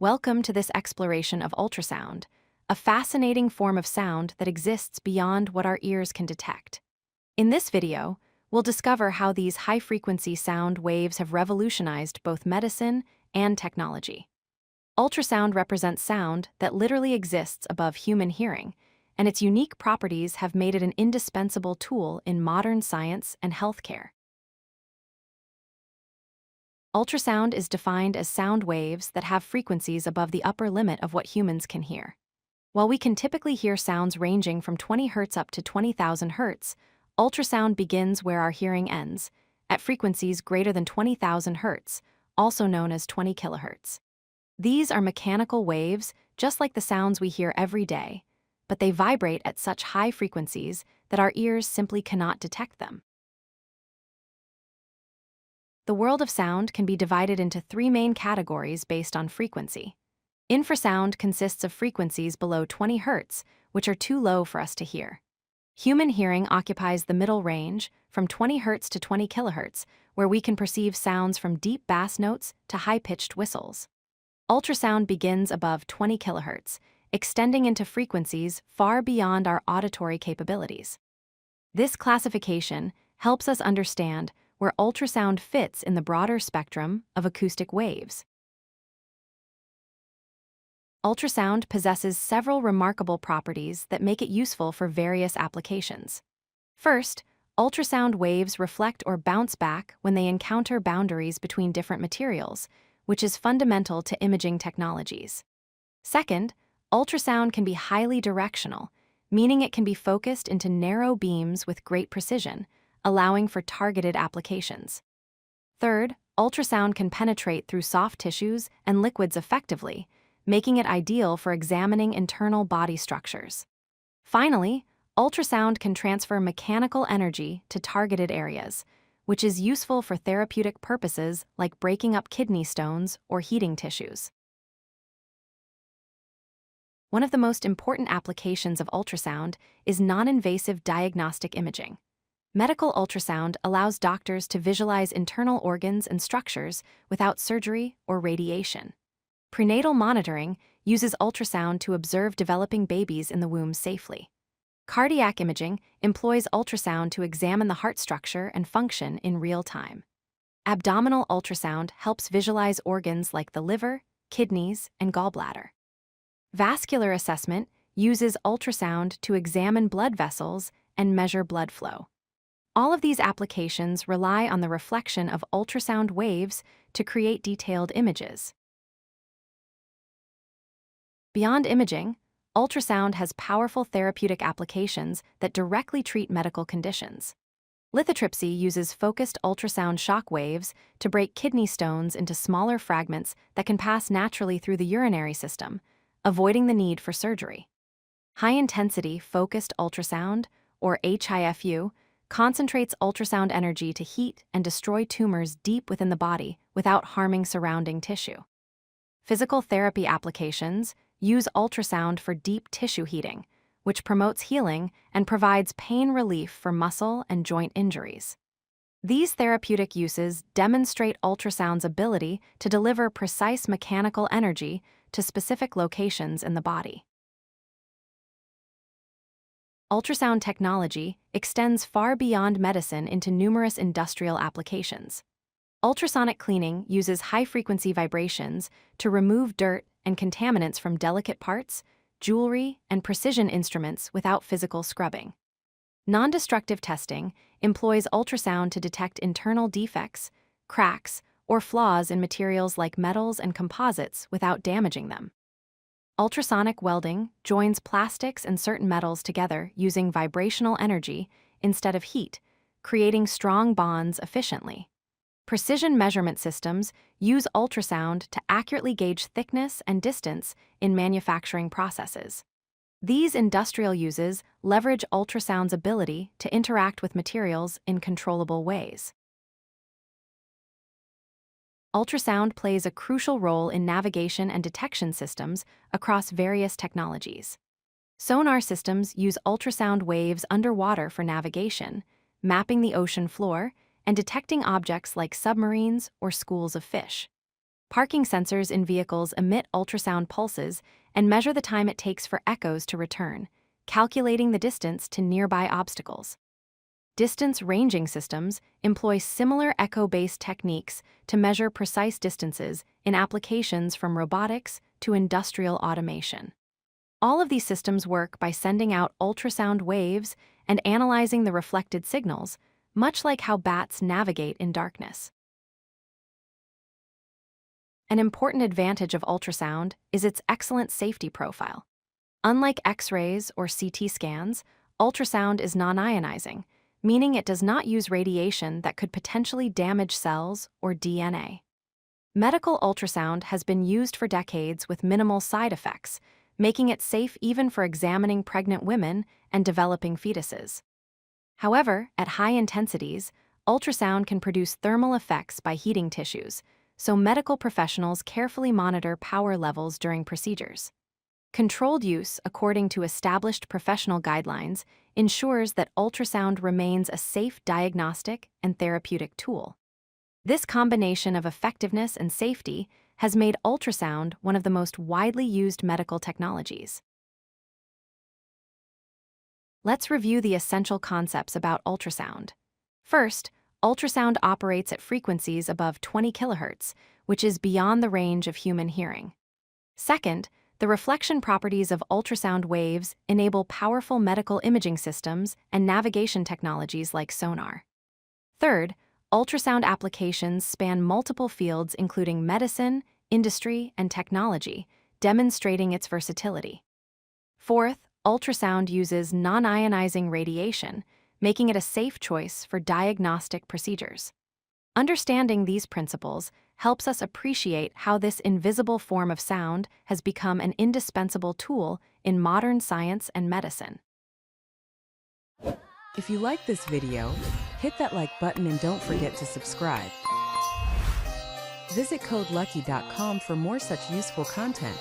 Welcome to this exploration of ultrasound, a fascinating form of sound that exists beyond what our ears can detect. In this video, we'll discover how these high-frequency sound waves have revolutionized both medicine and technology. Ultrasound represents sound that literally exists above human hearing, and its unique properties have made it an indispensable tool in modern science and healthcare. Ultrasound is defined as sound waves that have frequencies above the upper limit of what humans can hear. While we can typically hear sounds ranging from 20 Hz up to 20,000 Hz, ultrasound begins where our hearing ends, at frequencies greater than 20,000 Hz, also known as 20 kHz. These are mechanical waves, just like the sounds we hear every day, but they vibrate at such high frequencies that our ears simply cannot detect them. The world of sound can be divided into three main categories based on frequency. Infrasound consists of frequencies below 20 Hz, which are too low for us to hear. Human hearing occupies the middle range, from 20 Hz to 20 kHz, where we can perceive sounds from deep bass notes to high-pitched whistles. Ultrasound begins above 20 kHz, extending into frequencies far beyond our auditory capabilities. This classification helps us understand where ultrasound fits in the broader spectrum of acoustic waves. Ultrasound possesses several remarkable properties that make it useful for various applications. First, ultrasound waves reflect or bounce back when they encounter boundaries between different materials, which is fundamental to imaging technologies. Second, ultrasound can be highly directional, meaning it can be focused into narrow beams with great precision, allowing for targeted applications. Third, ultrasound can penetrate through soft tissues and liquids effectively, making it ideal for examining internal body structures. Finally, ultrasound can transfer mechanical energy to targeted areas, which is useful for therapeutic purposes like breaking up kidney stones or heating tissues. One of the most important applications of ultrasound is non-invasive diagnostic imaging. Medical ultrasound allows doctors to visualize internal organs and structures without surgery or radiation. Prenatal monitoring uses ultrasound to observe developing babies in the womb safely. Cardiac imaging employs ultrasound to examine the heart structure and function in real time. Abdominal ultrasound helps visualize organs like the liver, kidneys, and gallbladder. Vascular assessment uses ultrasound to examine blood vessels and measure blood flow. All of these applications rely on the reflection of ultrasound waves to create detailed images. Beyond imaging, ultrasound has powerful therapeutic applications that directly treat medical conditions. Lithotripsy uses focused ultrasound shock waves to break kidney stones into smaller fragments that can pass naturally through the urinary system, avoiding the need for surgery. High-intensity focused ultrasound, or HIFU, concentrates ultrasound energy to heat and destroy tumors deep within the body without harming surrounding tissue. Physical therapy applications use ultrasound for deep tissue heating, which promotes healing and provides pain relief for muscle and joint injuries. These therapeutic uses demonstrate ultrasound's ability to deliver precise mechanical energy to specific locations in the body. Ultrasound technology extends far beyond medicine into numerous industrial applications. Ultrasonic cleaning uses high-frequency vibrations to remove dirt and contaminants from delicate parts, jewelry, and precision instruments without physical scrubbing. Non-destructive testing employs ultrasound to detect internal defects, cracks, or flaws in materials like metals and composites without damaging them. Ultrasonic welding joins plastics and certain metals together using vibrational energy instead of heat, creating strong bonds efficiently. Precision measurement systems use ultrasound to accurately gauge thickness and distance in manufacturing processes. These industrial uses leverage ultrasound's ability to interact with materials in controllable ways. Ultrasound plays a crucial role in navigation and detection systems across various technologies. Sonar systems use ultrasound waves underwater for navigation, mapping the ocean floor, and detecting objects like submarines or schools of fish. Parking sensors in vehicles emit ultrasound pulses and measure the time it takes for echoes to return, calculating the distance to nearby obstacles. Distance ranging systems employ similar echo-based techniques to measure precise distances in applications from robotics to industrial automation. All of these systems work by sending out ultrasound waves and analyzing the reflected signals, much like how bats navigate in darkness. An important advantage of ultrasound is its excellent safety profile. Unlike X-rays or CT scans, ultrasound is non-ionizing, meaning it does not use radiation that could potentially damage cells or DNA. Medical ultrasound has been used for decades with minimal side effects, making it safe even for examining pregnant women and developing fetuses. However, at high intensities, ultrasound can produce thermal effects by heating tissues, so medical professionals carefully monitor power levels during procedures. Controlled use according to established professional guidelines ensures that ultrasound remains a safe diagnostic and therapeutic tool. This combination of effectiveness and safety has made ultrasound one of the most widely used medical technologies. Let's review the essential concepts about ultrasound. First, ultrasound operates at frequencies above 20 kHz, which is beyond the range of human hearing. Second, the reflection properties of ultrasound waves enable powerful medical imaging systems and navigation technologies like Sonar. Third, ultrasound applications span multiple fields including medicine, industry, and technology, demonstrating its versatility. Fourth, ultrasound uses non-ionizing radiation, making it a safe choice for diagnostic procedures. Understanding these principles helps us appreciate how this invisible form of sound has become an indispensable tool in modern science and medicine. If you like this video, hit that like button and don't forget to subscribe. Visit codelucky.com for more such useful content.